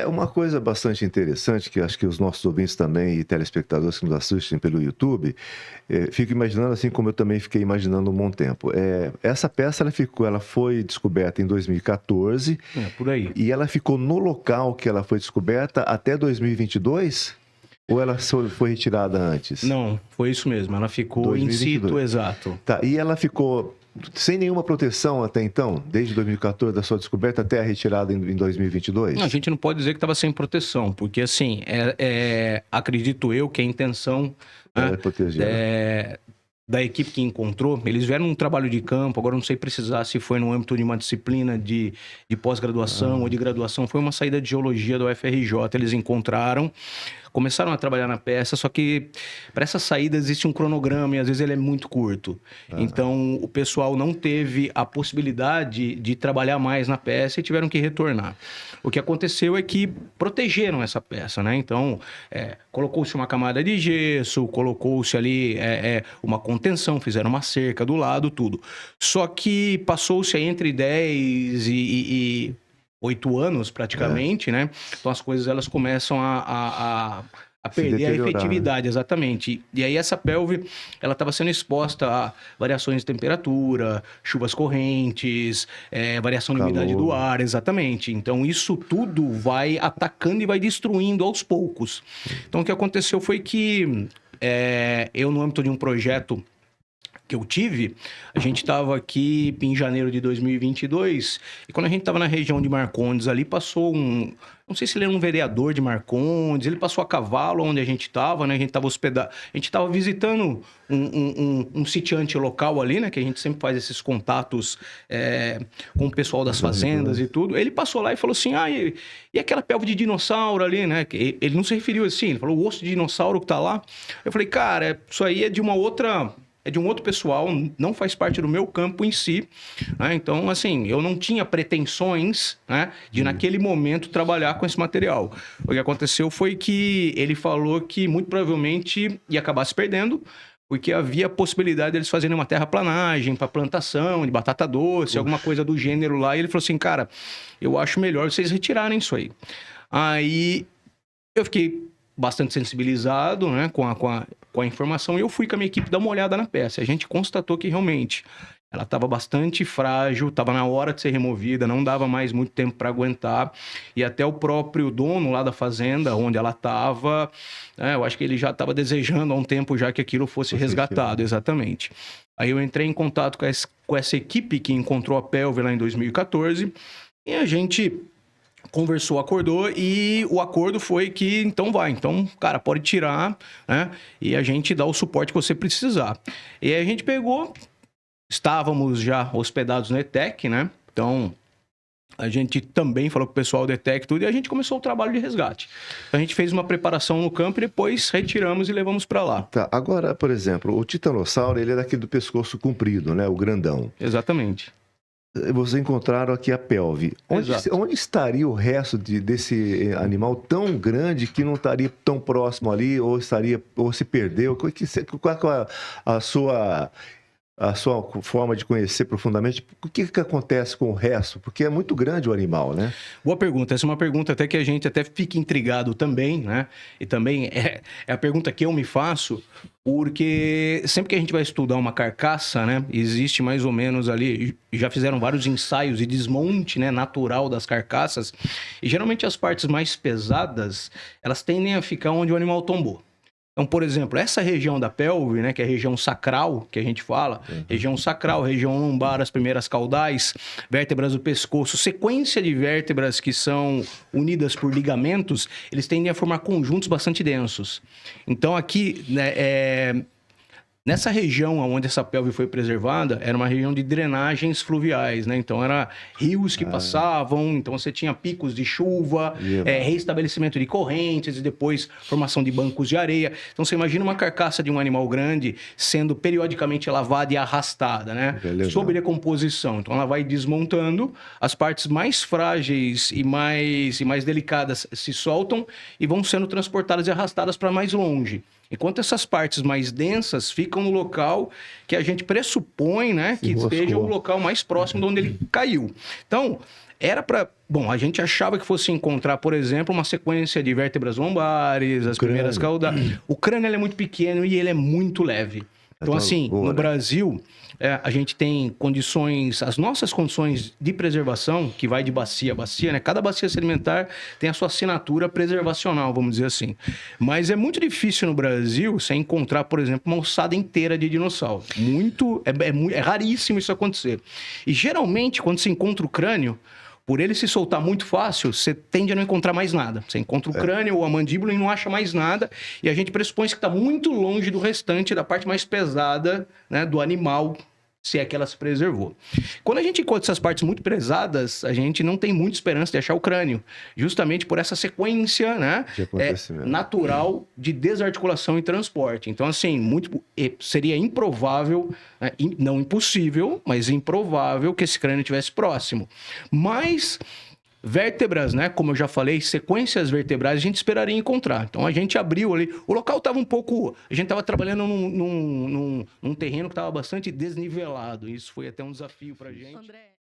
É uma coisa bastante interessante, que acho que os nossos ouvintes também e telespectadores que nos assistem pelo YouTube, fico imaginando, assim como eu também fiquei imaginando um bom tempo. Essa peça ela foi descoberta em 2014 Por aí. e ela ficou no local que ela foi descoberta até 2022? Ou ela foi retirada antes? Não, foi isso mesmo. Ela ficou in situ, exato. Tá, e ela ficou sem nenhuma proteção até então, desde 2014, da sua descoberta até a retirada em 2022? Não, a gente não pode dizer que estava sem proteção, porque assim, acredito eu que a intenção Era proteger, né? da equipe que encontrou, eles vieram num trabalho de campo, agora não sei precisar se foi no âmbito de uma disciplina de pós-graduação ou de graduação, foi uma saída de geologia da UFRJ, eles encontraram, começaram a trabalhar na peça, só que para essa saída existe um cronograma e às vezes ele é muito curto. Então o pessoal não teve a possibilidade de trabalhar mais na peça e tiveram que retornar. O que aconteceu é que protegeram essa peça, né? Então colocou-se uma camada de gesso, colocou-se ali uma contenção, fizeram uma cerca do lado, tudo. Só que passou-se aí entre 10 e 8 anos, praticamente, né? Então, as coisas, elas começam a perder a efetividade, exatamente. E aí, essa pelve, ela estava sendo exposta a variações de temperatura, chuvas correntes, variação de umidade do ar, exatamente. Então, isso tudo vai atacando e vai destruindo aos poucos. Então, o que aconteceu foi que eu, no âmbito de um projeto que eu tive, a gente estava aqui em janeiro de 2022 e quando a gente estava na região de Marcondes ali, passou não sei se ele era um vereador de Marcondes, ele passou a cavalo onde a gente estava, né? A gente estava hospedado, a gente estava visitando um sitiante local ali, né? Que a gente sempre faz esses contatos com o pessoal das fazendas e tudo. Ele passou lá e falou assim, e aquela pelve de dinossauro ali, né? Ele não se referiu assim, ele falou o osso de dinossauro que tá lá. Eu falei, cara, isso aí é de um outro pessoal, não faz parte do meu campo em si, né? Então, assim, eu não tinha pretensões, né, de naquele momento trabalhar com esse material. O que aconteceu foi que ele falou que muito provavelmente ia acabar se perdendo, porque havia a possibilidade deles fazerem uma terraplanagem para plantação de batata doce, alguma coisa do gênero lá, e ele falou assim, cara, eu acho melhor vocês retirarem isso aí. Aí eu fiquei bastante sensibilizado, né, com a informação, e eu fui com a minha equipe dar uma olhada na peça. A gente constatou que realmente ela estava bastante frágil, estava na hora de ser removida, não dava mais muito tempo para aguentar, e até o próprio dono lá da fazenda, onde ela estava, eu acho que ele já estava desejando há um tempo já que aquilo fosse resgatado, exatamente. Aí eu entrei em contato com essa equipe que encontrou a pelve lá em 2014, e a gente conversou, acordou, e o acordo foi que, então, cara, pode tirar, né? E a gente dá o suporte que você precisar. E aí a gente pegou, estávamos já hospedados no ETEC, né? Então, a gente também falou com o pessoal do ETEC tudo, e a gente começou o trabalho de resgate. A gente fez uma preparação no campo e depois retiramos e levamos para lá. Tá, agora, por exemplo, o titanossauro, ele é daquele do pescoço comprido, né? O grandão. Exatamente. Vocês encontraram aqui a pelve. Onde estaria o resto desse animal tão grande que não estaria tão próximo ali, ou se perdeu? Qual é a sua forma de conhecer profundamente? O que acontece com o resto? Porque é muito grande o animal, né? Boa pergunta. Essa é uma pergunta até que a gente até fica intrigado também, né? E também é a pergunta que eu me faço, porque sempre que a gente vai estudar uma carcaça, né? Existe mais ou menos ali, já fizeram vários ensaios de desmonte, né, natural das carcaças, e geralmente as partes mais pesadas, elas tendem a ficar onde o animal tombou. Então, por exemplo, essa região da pelve, né, que é a região sacral, que a gente fala, região sacral, região lombar, as primeiras caudais, vértebras do pescoço, sequência de vértebras que são unidas por ligamentos, eles tendem a formar conjuntos bastante densos. Então, aqui, né, nessa região onde essa pelve foi preservada, era uma região de drenagens fluviais, né? Então, era rios que passavam, então você tinha picos de chuva, reestabelecimento de correntes e depois formação de bancos de areia. Então, você imagina uma carcaça de um animal grande sendo periodicamente lavada e arrastada, né? Sob decomposição. Então, ela vai desmontando, as partes mais frágeis e mais delicadas se soltam e vão sendo transportadas e arrastadas para mais longe. enquanto essas partes mais densas ficam no local que a gente pressupõe, né, que esteja o local mais próximo de onde ele caiu. Então, era para... Bom, a gente achava que fosse encontrar, por exemplo, uma sequência de vértebras lombares, as primeiras caudais. O crânio ele é muito pequeno e ele é muito leve. Então, assim, no Brasil, a gente tem condições, as nossas condições de preservação, que vai de bacia a bacia, né? Cada bacia sedimentar tem a sua assinatura preservacional, vamos dizer assim. Mas é muito difícil no Brasil você encontrar, por exemplo, uma ossada inteira de dinossauro. É raríssimo isso acontecer. E, geralmente, quando se encontra o crânio, por ele se soltar muito fácil, você tende a não encontrar mais nada. Você encontra o crânio ou a mandíbula e não acha mais nada. E a gente pressupõe que está muito longe do restante, da parte mais pesada, né, do animal, se é que ela se preservou. Quando a gente encontra essas partes muito pesadas, a gente não tem muita esperança de achar o crânio. Justamente por essa sequência, né, natural de desarticulação e transporte. Então, assim, seria improvável, né, não impossível, mas improvável que esse crânio estivesse próximo. Mas... vértebras, né? Como eu já falei, sequências vertebrais a gente esperaria encontrar. Então a gente abriu ali. O local estava um pouco. A gente estava trabalhando num terreno que estava bastante desnivelado. Isso foi até um desafio para a gente. André...